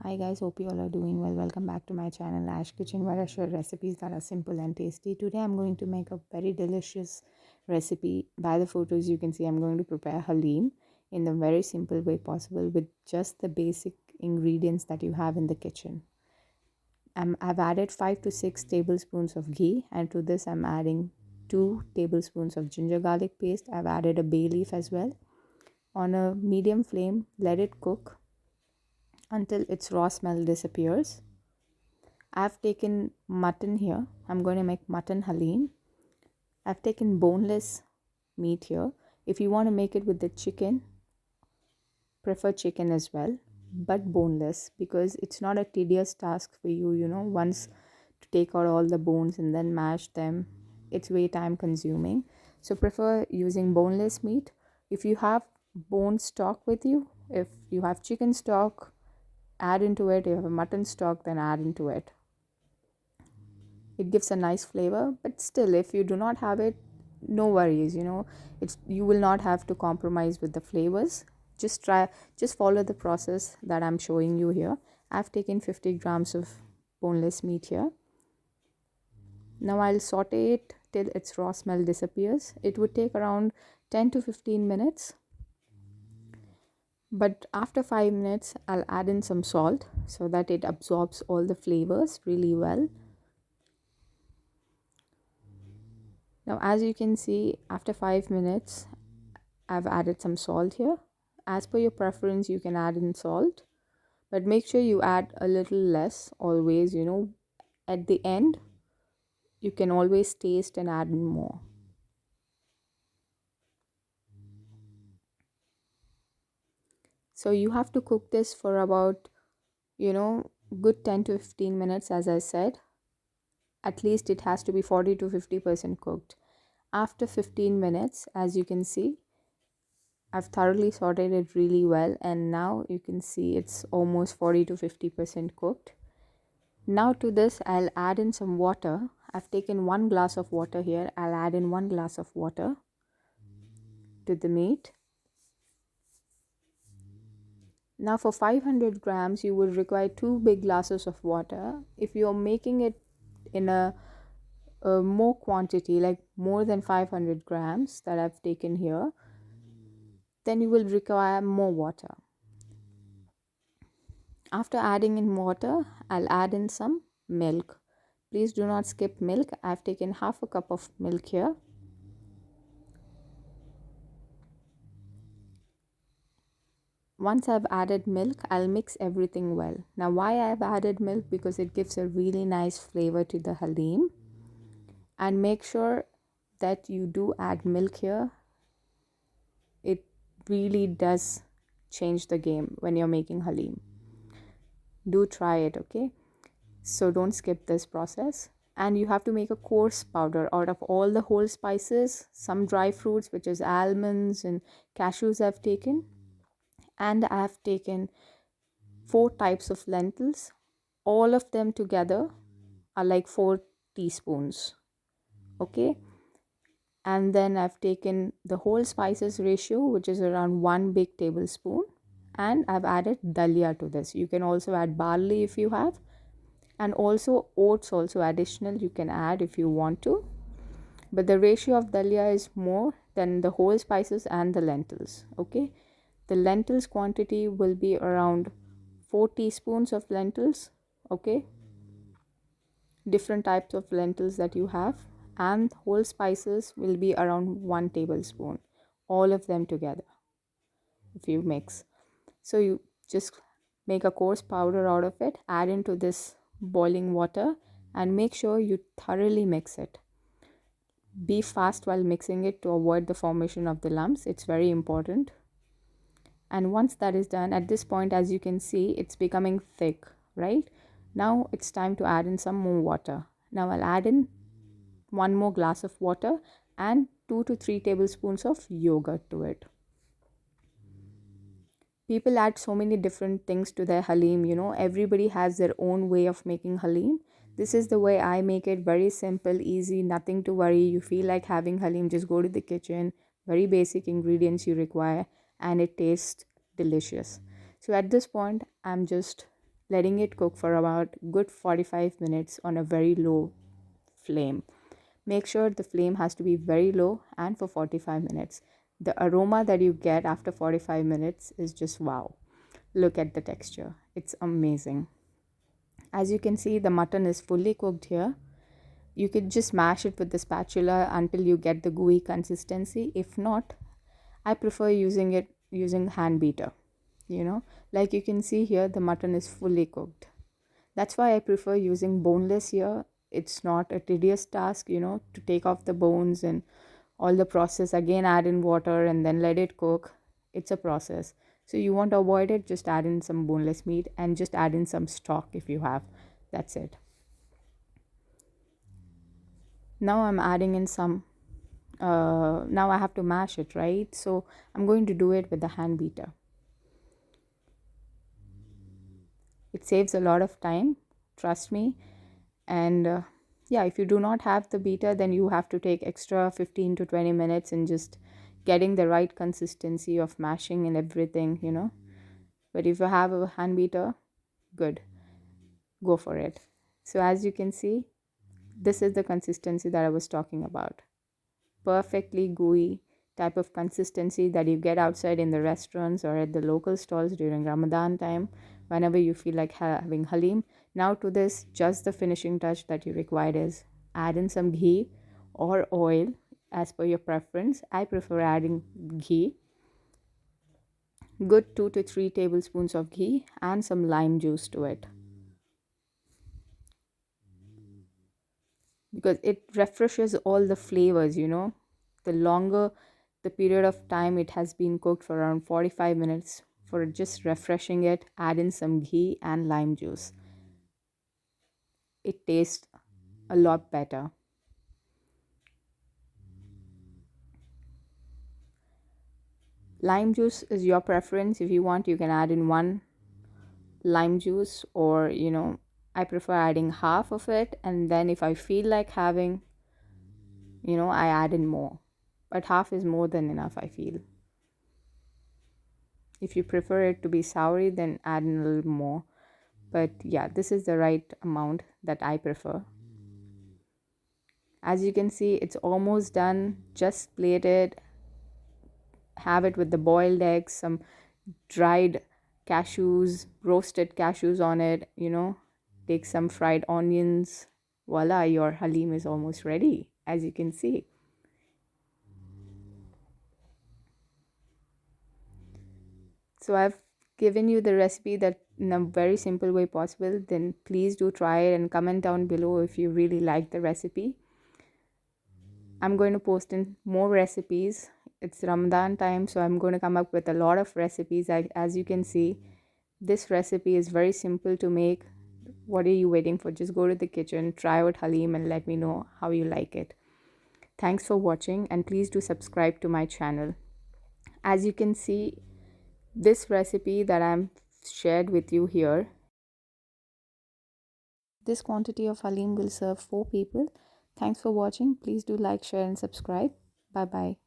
Hi guys, hope you all are doing well. Welcome back to my channel Ash Kitchen, where I share recipes that are simple and tasty. Today I'm going to make a very delicious recipe. By the photos you can see I'm going to prepare Haleem in the very simple way possible with just the basic ingredients that you have in the kitchen. I've added 5 to 6 tablespoons of ghee, and to this I'm adding 2 tablespoons of ginger garlic paste. I've added a bay leaf as well. On a medium flame, let it cook until its raw smell disappears. I've taken mutton here. I'm going to make mutton Haleem. I've taken boneless meat here. If you want to make it with the chicken, prefer chicken as well, but boneless, because it's not a tedious task for you, once to take out all the bones and then mash them. It's way time consuming. So prefer using boneless meat. If you have bone stock with you, if you have chicken stock, add into it. If you have a mutton stock, then add into it. It gives a nice flavor, but still, if you do not have it, no worries. It's, you will not have to compromise with the flavors. Just follow the process that I'm showing you here. I've taken 50 grams of boneless meat here. Now I'll saute it till its raw smell disappears. It would take around 10 to 15 minutes, but after 5 minutes I'll add in some salt so that it absorbs all the flavors really well. Now, as you can see, after 5 minutes, I've added some salt here. As per your preference, you can add in salt, but make sure you add a little less always. At the end, you can always taste and add in more. So you have to cook this for about, good 10 to 15 minutes, as I said. At least it has to be 40 to 50% cooked. After 15 minutes, as you can see, I've thoroughly sauteed it really well, and now you can see it's almost 40 to 50% cooked. Now to this I'll add in some water. I've taken 1 glass of water here. I'll add in 1 glass of water to the meat. Now for 500 grams you will require 2 big glasses of water. If you're making it in a more quantity, like more than 500 grams that I've taken here, then you will require more water. After adding in water, I'll add in some milk. Please do not skip milk. I've taken half a cup of milk here. Once I've added milk, I'll mix everything well. Now, why I've added milk? Because it gives a really nice flavor to the Haleem. And make sure that you do add milk here. It really does change the game when you're making Haleem. Do try it, okay? So don't skip this process. And you have to make a coarse powder out of all the whole spices, some dry fruits, which is almonds and cashews I've taken. And I've taken 4 types of lentils. All of them together are like 4 teaspoons, okay? And then I've taken the whole spices ratio, which is around 1 big tablespoon, and I've added daliya to this. You can also add barley if you have, and also oats also additional you can add if you want to, but the ratio of daliya is more than the whole spices and the lentils, okay? The lentils quantity will be around 4 teaspoons of lentils, okay? Different types of lentils that you have, and whole spices will be around 1 tablespoon, all of them together if you mix. So you just make a coarse powder out of it, add into this boiling water, and make sure you thoroughly mix it. Be fast while mixing it to avoid the formation of the lumps. It's very important. And once that is done, at this point, as you can see, it's becoming thick, right? Now it's time to add in some more water. Now I'll add in 1 more glass of water and 2 to 3 tablespoons of yogurt to it. People add so many different things to their Haleem, everybody has their own way of making Haleem. This is the way I make it, very simple, easy, nothing to worry. You feel like having Haleem, just go to the kitchen, very basic ingredients you require, and it tastes delicious. So at this point, I'm just letting it cook for about good 45 minutes on a very low flame. Make sure the flame has to be very low and for 45 minutes. The aroma that you get after 45 minutes is just wow. Look at the texture. It's amazing. As you can see, the mutton is fully cooked here. You could just mash it with the spatula until you get the gooey consistency. If not, I prefer using hand beater. Like you can see here, the mutton is fully cooked. That's why I prefer using boneless here. It's not a tedious task, to take off the bones and all the process, again add in water and then let it cook. It's a process. So you want to avoid it, just add in some boneless meat and just add in some stock if you have. That's it. Now I'm adding in some now I have to mash it, right? So I'm going to do it with the hand beater. It saves a lot of time, trust me. And yeah, if you do not have the beater, then you have to take extra 15 to 20 minutes in just getting the right consistency of mashing and everything. But if you have a hand beater, good, go for it. So as you can see, this is the consistency that I was talking about. Perfectly gooey type of consistency that you get outside in the restaurants or at the local stalls during Ramadan time, whenever you feel like having Haleem. Now to this, just the finishing touch that you require is add in some ghee or oil as per your preference. I prefer adding ghee. Good 2 to 3 tablespoons of ghee and some lime juice to it, because it refreshes all the flavors. The longer the period of time it has been cooked, for around 45 minutes, for just refreshing it, add in some ghee and lime juice. It tastes a lot better. Lime juice is your preference. If you want, you can add in one lime juice, or I prefer adding half of it, and then if I feel like having, I add in more. But half is more than enough, I feel. If you prefer it to be soury, then add in a little more. But yeah, this is the right amount that I prefer. As you can see, it's almost done. Just plate it, have it with the boiled eggs, some dried cashews, roasted cashews on it, take some fried onions. Voila, your Haleem is almost ready, as you can see. So I've given you the recipe that in a very simple way possible. Then please do try it and comment down below if you really like the recipe. I'm going to post in more recipes. It's Ramadan time, so I'm going to come up with a lot of recipes. As you can see, this recipe is very simple to make. What are you waiting for? Just go to the kitchen, try out Haleem, and let me know how you like it. Thanks for watching, and please do subscribe to my channel. As you can see, this recipe that I'm shared with you here, this quantity of Haleem will serve 4 people. Thanks for watching. Please do like, share, and subscribe. Bye bye.